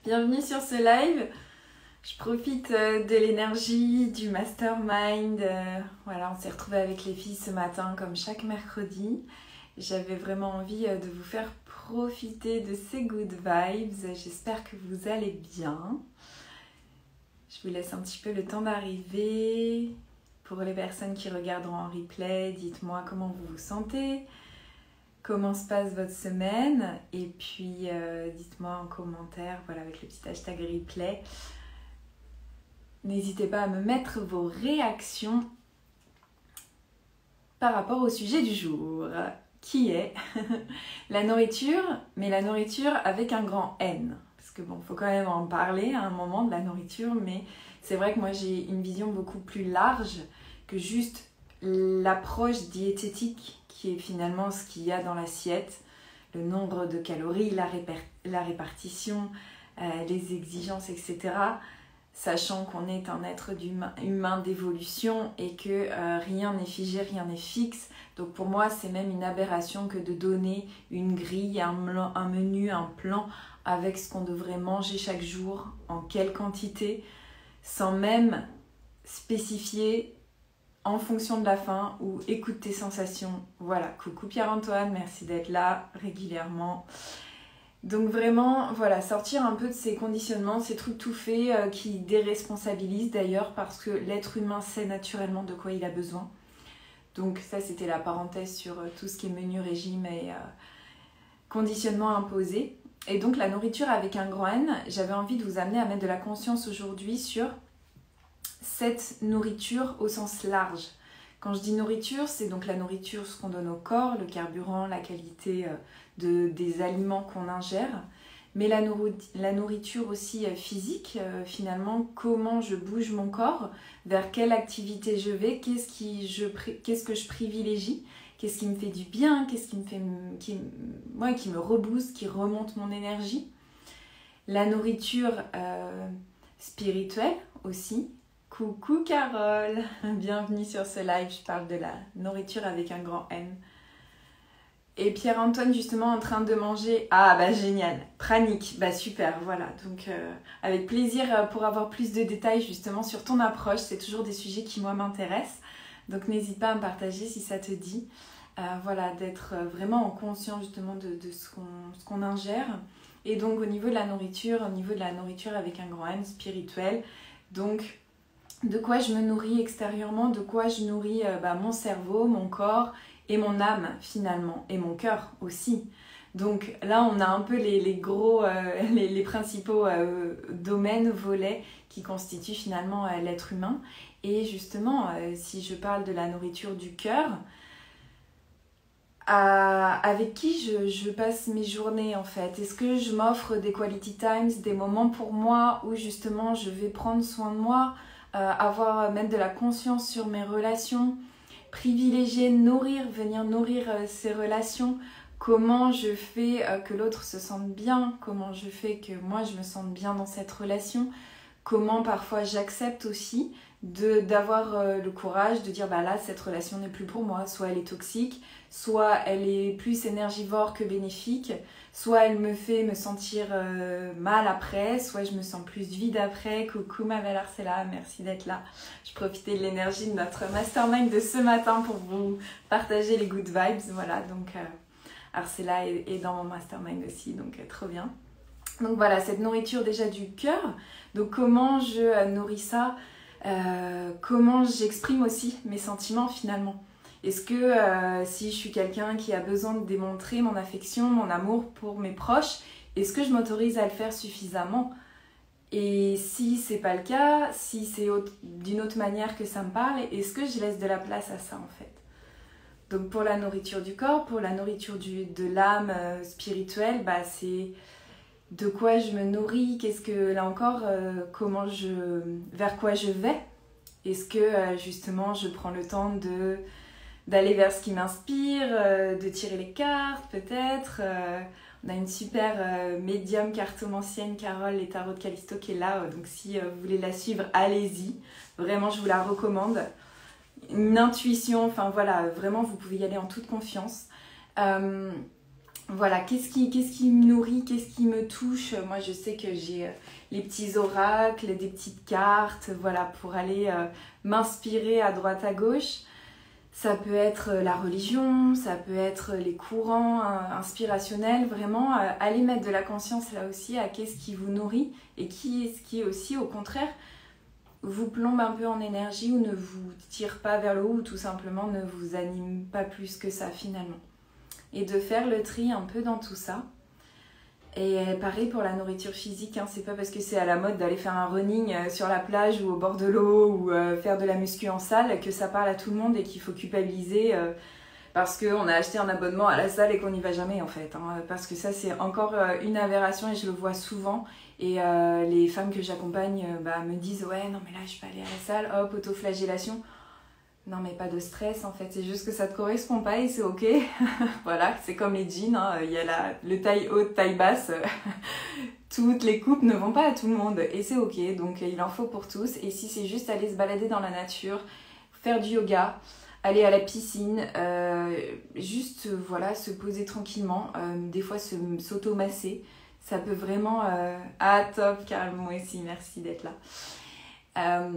Bienvenue sur ce live. Je profite de l'énergie du mastermind. Voilà, on s'est retrouvés avec les filles ce matin comme chaque mercredi. J'avais vraiment envie de vous faire profiter de ces good vibes. J'espère que vous allez bien. Je vous laisse un petit peu le temps d'arriver. Pour les personnes qui regarderont en replay, dites-moi comment vous vous sentez. Comment se passe votre semaine? Et puis dites-moi en commentaire, voilà, avec le petit hashtag replay. N'hésitez pas à me mettre vos réactions par rapport au sujet du jour, qui est la nourriture, mais la nourriture avec un grand N. Parce que bon, il faut quand même en parler à un moment de la nourriture, mais c'est vrai que moi j'ai une vision beaucoup plus large que juste l'approche diététique qui est finalement ce qu'il y a dans l'assiette, le nombre de calories, la répartition, les exigences, etc. Sachant qu'on est un être humain d'évolution et que rien n'est figé, rien n'est fixe. Donc pour moi, c'est même une aberration que de donner une grille, un menu, un plan avec ce qu'on devrait manger chaque jour, en quelle quantité, sans même spécifier en fonction de la faim ou écoute tes sensations. Voilà, coucou Pierre-Antoine, merci d'être là régulièrement. Donc vraiment, voilà, sortir un peu de ces conditionnements, ces trucs tout faits qui déresponsabilisent d'ailleurs parce que l'être humain sait naturellement de quoi il a besoin. Donc ça, c'était la parenthèse sur tout ce qui est menu, régime et conditionnement imposé. Et donc la nourriture avec un grand N, j'avais envie de vous amener à mettre de la conscience aujourd'hui sur cette nourriture au sens large. Quand je dis nourriture, c'est donc la nourriture, ce qu'on donne au corps, le carburant, la qualité des aliments qu'on ingère, mais la nourriture aussi physique, finalement, comment je bouge mon corps, vers quelle activité je vais, qu'est-ce que je privilégie, qu'est-ce qui me fait du bien, qu'est-ce qui me rebooste, qui remonte mon énergie. La nourriture spirituelle aussi. Coucou Carole, bienvenue sur ce live, je parle de la nourriture avec un grand N. Et Pierre-Antoine justement en train de manger, ah bah génial, pranic, bah super, voilà. Donc avec plaisir pour avoir plus de détails justement sur ton approche, c'est toujours des sujets qui moi m'intéressent. Donc n'hésite pas à me partager si ça te dit, voilà, d'être vraiment en conscience justement de ce qu'on ingère. Et donc au niveau de la nourriture avec un grand N spirituel, donc de quoi je me nourris extérieurement, de quoi je nourris mon cerveau, mon corps et mon âme finalement, et mon cœur aussi. Donc là on a un peu les principaux domaines, volets qui constituent finalement l'être humain. Et justement, si je parle de la nourriture du cœur, avec qui je passe mes journées en fait? Est-ce que je m'offre des quality times, des moments pour moi où justement je vais prendre soin de moi, mettre de la conscience sur mes relations, privilégier, venir nourrir ces relations, comment je fais que l'autre se sente bien, comment je fais que moi je me sente bien dans cette relation, comment parfois j'accepte aussi d'avoir le courage de dire bah là cette relation n'est plus pour moi, soit elle est toxique, soit elle est plus énergivore que bénéfique, soit elle me fait me sentir mal après, soit je me sens plus vide après. Coucou ma belle Arcella, merci d'être là. Je profitais de l'énergie de notre mastermind de ce matin pour vous partager les good vibes. Voilà, donc Arcella est dans mon mastermind aussi, donc trop bien. Donc voilà, cette nourriture déjà du cœur. Donc comment je nourris ça, comment j'exprime aussi mes sentiments finalement. Est-ce que si je suis quelqu'un qui a besoin de démontrer mon affection, mon amour pour mes proches, est-ce que je m'autorise à le faire suffisamment? Et si c'est pas le cas, si c'est d'une autre manière que ça me parle, est-ce que je laisse de la place à ça en fait? Donc pour la nourriture du corps, pour la nourriture de l'âme spirituelle, bah c'est de quoi je me nourris, qu'est-ce que là encore, vers quoi je vais? Est-ce que justement je prends le temps d'aller vers ce qui m'inspire, de tirer les cartes peut-être. On a une super médium cartomancienne, Carole, les tarots de Callisto, qui est là. Donc si vous voulez la suivre, allez-y. Vraiment, je vous la recommande. Une intuition, enfin voilà, vraiment, vous pouvez y aller en toute confiance. Voilà, qu'est-ce qui me nourrit, qu'est-ce qui me touche. Moi, je sais que j'ai les petits oracles, des petites cartes, voilà, pour aller m'inspirer à droite à gauche. Ça peut être la religion, ça peut être les courants inspirationnels, vraiment aller mettre de la conscience là aussi à qu'est-ce qui vous nourrit et qu'est-ce qui aussi au contraire vous plombe un peu en énergie ou ne vous tire pas vers le haut ou tout simplement ne vous anime pas plus que ça finalement. Et de faire le tri un peu dans tout ça. Et pareil pour la nourriture physique, hein, c'est pas parce que c'est à la mode d'aller faire un running sur la plage ou au bord de l'eau ou faire de la muscu en salle que ça parle à tout le monde et qu'il faut culpabiliser parce qu'on a acheté un abonnement à la salle et qu'on n'y va jamais en fait. Hein, parce que ça c'est encore une aberration et je le vois souvent. Et les femmes que j'accompagne me disent ouais non mais là je peux aller à la salle, hop, autoflagellation. Non mais pas de stress en fait, c'est juste que ça te correspond pas et c'est ok. Voilà, c'est comme les jeans, hein. Il y a le taille haute, taille basse. Toutes les coupes ne vont pas à tout le monde et c'est ok, donc il en faut pour tous. Et si c'est juste aller se balader dans la nature, faire du yoga, aller à la piscine, juste voilà, se poser tranquillement, des fois s'auto-masser, ça peut vraiment... Ah top, Carl, moi aussi, merci d'être là.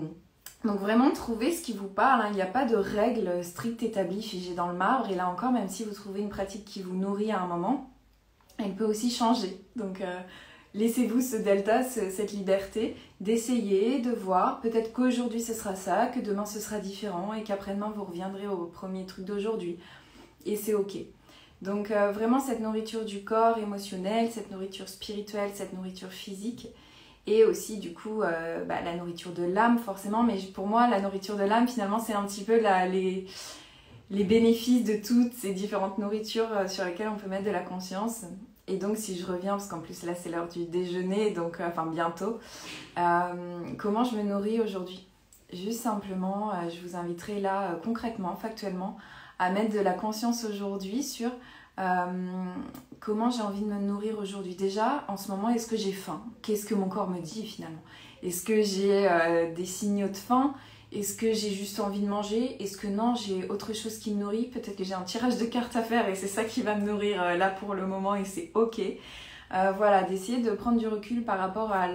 Donc vraiment trouver ce qui vous parle, hein. Il n'y a pas de règles strictes établies figées dans le marbre et là encore même si vous trouvez une pratique qui vous nourrit à un moment, elle peut aussi changer. Donc laissez-vous ce delta, cette liberté d'essayer, de voir, peut-être qu'aujourd'hui ce sera ça, que demain ce sera différent et qu'après-demain vous reviendrez au premier truc d'aujourd'hui et c'est ok. Donc vraiment cette nourriture du corps émotionnel, cette nourriture spirituelle, cette nourriture physique. Et aussi du coup la nourriture de l'âme forcément, mais pour moi la nourriture de l'âme finalement c'est un petit peu les bénéfices de toutes ces différentes nourritures sur lesquelles on peut mettre de la conscience. Et donc si je reviens, parce qu'en plus là c'est l'heure du déjeuner, donc enfin bientôt, comment je me nourris aujourd'hui? Juste simplement, je vous inviterai là concrètement, factuellement, à mettre de la conscience aujourd'hui sur... comment j'ai envie de me nourrir aujourd'hui. Déjà, en ce moment, est-ce que j'ai faim? Qu'est-ce que mon corps me dit finalement? Est-ce que j'ai des signaux de faim? Est-ce que j'ai juste envie de manger? Est-ce que non, j'ai autre chose qui me nourrit? Peut-être que j'ai un tirage de cartes à faire et c'est ça qui va me nourrir là pour le moment et c'est ok. Voilà, d'essayer de prendre du recul par rapport à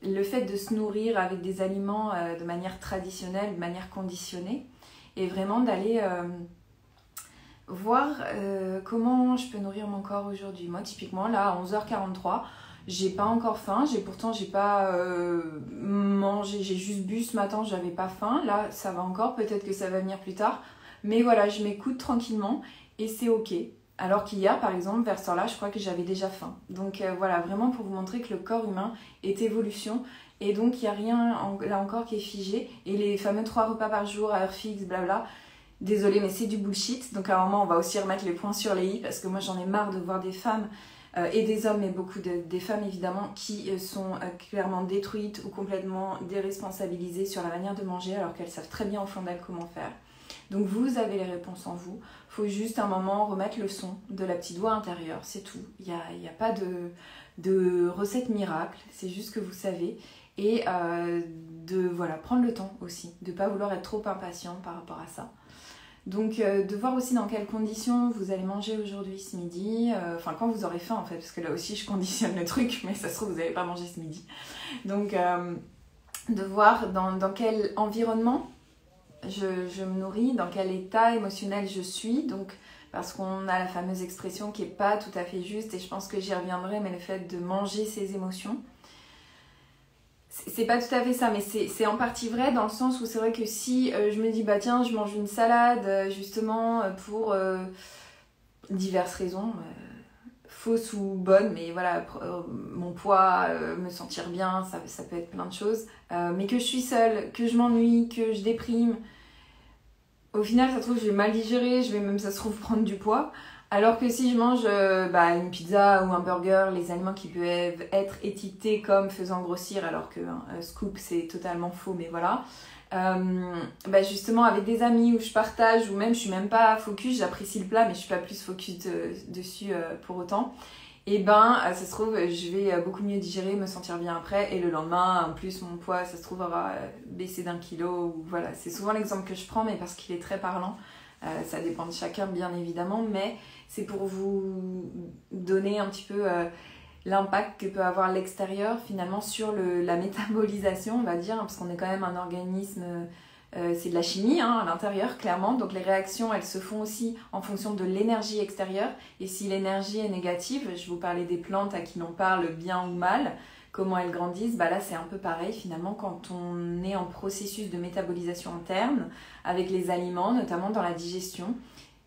le fait de se nourrir avec des aliments de manière traditionnelle, de manière conditionnée et vraiment d'aller... voir comment je peux nourrir mon corps aujourd'hui. Moi typiquement là à 11h43 j'ai pas encore faim, pourtant j'ai pas mangé, j'ai juste bu ce matin, j'avais pas faim, là ça va encore, peut-être que ça va venir plus tard, mais voilà je m'écoute tranquillement et c'est ok. Alors qu'hier par exemple vers ce temps-là je crois que j'avais déjà faim. Donc voilà, vraiment pour vous montrer que le corps humain est évolution et donc il n'y a rien là encore qui est figé et les fameux 3 repas par jour à heure fixe blabla. Désolée mais c'est du bullshit, donc à un moment on va aussi remettre les points sur les i parce que moi j'en ai marre de voir des femmes et des hommes mais beaucoup des femmes évidemment qui sont clairement détruites ou complètement déresponsabilisées sur la manière de manger alors qu'elles savent très bien au fond d'elles comment faire. Donc vous avez les réponses en vous, il faut juste un moment remettre le son de la petite voix intérieure, c'est tout. Il n'y a pas de recette miracle, c'est juste que vous savez. Et de voilà, prendre le temps aussi, de ne pas vouloir être trop impatient par rapport à ça. Donc de voir aussi dans quelles conditions vous allez manger aujourd'hui ce midi, enfin quand vous aurez faim en fait, parce que là aussi je conditionne le truc, mais ça se trouve vous n'allez pas manger ce midi. Donc de voir dans quel environnement je me nourris, dans quel état émotionnel je suis, donc parce qu'on a la fameuse expression qui n'est pas tout à fait juste, et je pense que j'y reviendrai, mais le fait de manger ses émotions, c'est pas tout à fait ça, mais c'est en partie vrai dans le sens où c'est vrai que si je me dis bah tiens je mange une salade justement pour diverses raisons, fausses ou bonnes, mais voilà, mon poids, me sentir bien, ça peut être plein de choses, mais que je suis seule, que je m'ennuie, que je déprime, au final ça se trouve je vais mal digérer, je vais même ça se trouve prendre du poids. Alors que si je mange une pizza ou un burger, les aliments qui peuvent être étiquetés comme faisant grossir, alors que scoop c'est totalement faux, mais voilà. Justement avec des amis où je partage, ou même je suis même pas focus, j'apprécie le plat mais je suis pas plus focus dessus pour autant. Et ça se trouve je vais beaucoup mieux digérer, me sentir bien après, et le lendemain en plus mon poids ça se trouve aura baissé d'1 kilo, ou voilà. C'est souvent l'exemple que je prends mais parce qu'il est très parlant. Ça dépend de chacun bien évidemment, mais c'est pour vous donner un petit peu l'impact que peut avoir l'extérieur finalement sur la métabolisation, on va dire, parce qu'on est quand même un organisme, c'est de la chimie à l'intérieur clairement, donc les réactions elles se font aussi en fonction de l'énergie extérieure, et si l'énergie est négative, je vous parlais des plantes à qui l'on parle bien ou mal, comment elles grandissent, là c'est un peu pareil finalement quand on est en processus de métabolisation interne avec les aliments, notamment dans la digestion.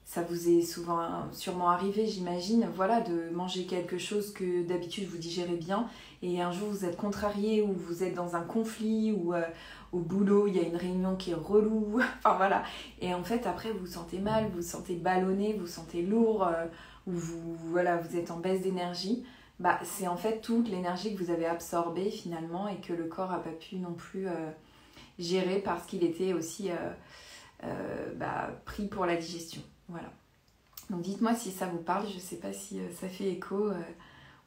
Ça vous est sûrement arrivé, j'imagine, voilà, de manger quelque chose que d'habitude vous digérez bien et un jour vous êtes contrarié ou vous êtes dans un conflit ou au boulot il y a une réunion qui est relou, enfin voilà. Et en fait après vous vous sentez mal, vous vous sentez ballonné, vous vous sentez lourd ou vous êtes en baisse d'énergie. C'est en fait toute l'énergie que vous avez absorbée finalement et que le corps n'a pas pu non plus gérer parce qu'il était aussi pris pour la digestion. Voilà. Donc dites-moi si ça vous parle, je ne sais pas si ça fait écho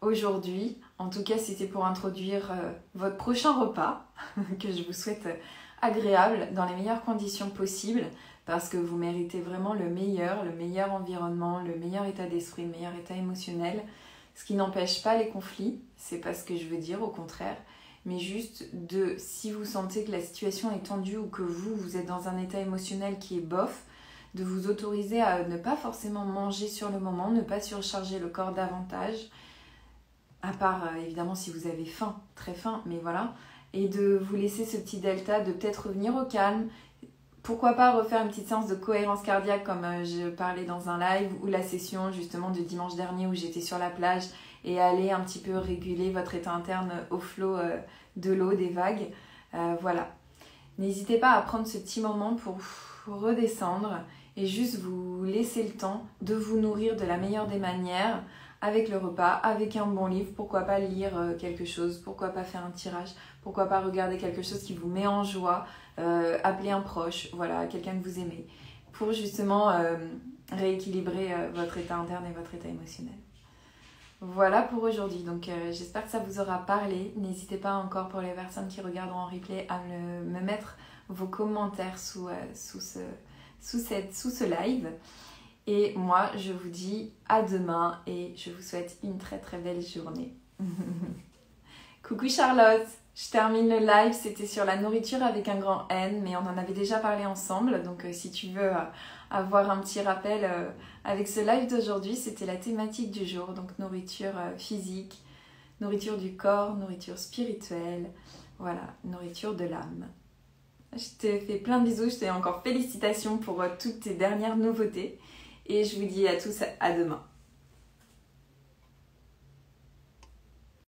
aujourd'hui. En tout cas, c'était pour introduire votre prochain repas, que je vous souhaite agréable, dans les meilleures conditions possibles, parce que vous méritez vraiment le meilleur environnement, le meilleur état d'esprit, le meilleur état émotionnel. Ce qui n'empêche pas les conflits, c'est pas ce que je veux dire, au contraire, mais juste si vous sentez que la situation est tendue ou que vous êtes dans un état émotionnel qui est bof, de vous autoriser à ne pas forcément manger sur le moment, ne pas surcharger le corps davantage, à part évidemment si vous avez faim, très faim, mais voilà, et de vous laisser ce petit delta, de peut-être revenir au calme. Pourquoi pas refaire une petite séance de cohérence cardiaque comme je parlais dans un live, ou la session justement de dimanche dernier où j'étais sur la plage et aller un petit peu réguler votre état interne au flot de l'eau, des vagues. Voilà. N'hésitez pas à prendre ce petit moment pour redescendre et juste vous laisser le temps de vous nourrir de la meilleure des manières avec le repas, avec un bon livre. Pourquoi pas lire quelque chose, pourquoi pas faire un tirage, pourquoi pas regarder quelque chose qui vous met en joie, appeler un proche, voilà, quelqu'un que vous aimez, pour justement rééquilibrer votre état interne et votre état émotionnel. Voilà pour aujourd'hui, donc j'espère que ça vous aura parlé. N'hésitez pas encore, pour les personnes qui regardent en replay, à me mettre vos commentaires sous ce live. Et moi, je vous dis à demain et je vous souhaite une très très belle journée. Coucou Charlotte, je termine le live, c'était sur la nourriture avec un grand N, mais on en avait déjà parlé ensemble, donc si tu veux avoir un petit rappel avec ce live d'aujourd'hui, c'était la thématique du jour, donc nourriture physique, nourriture du corps, nourriture spirituelle, voilà, nourriture de l'âme. Je te fais plein de bisous, je te fais encore félicitations pour toutes tes dernières nouveautés et je vous dis à tous à demain.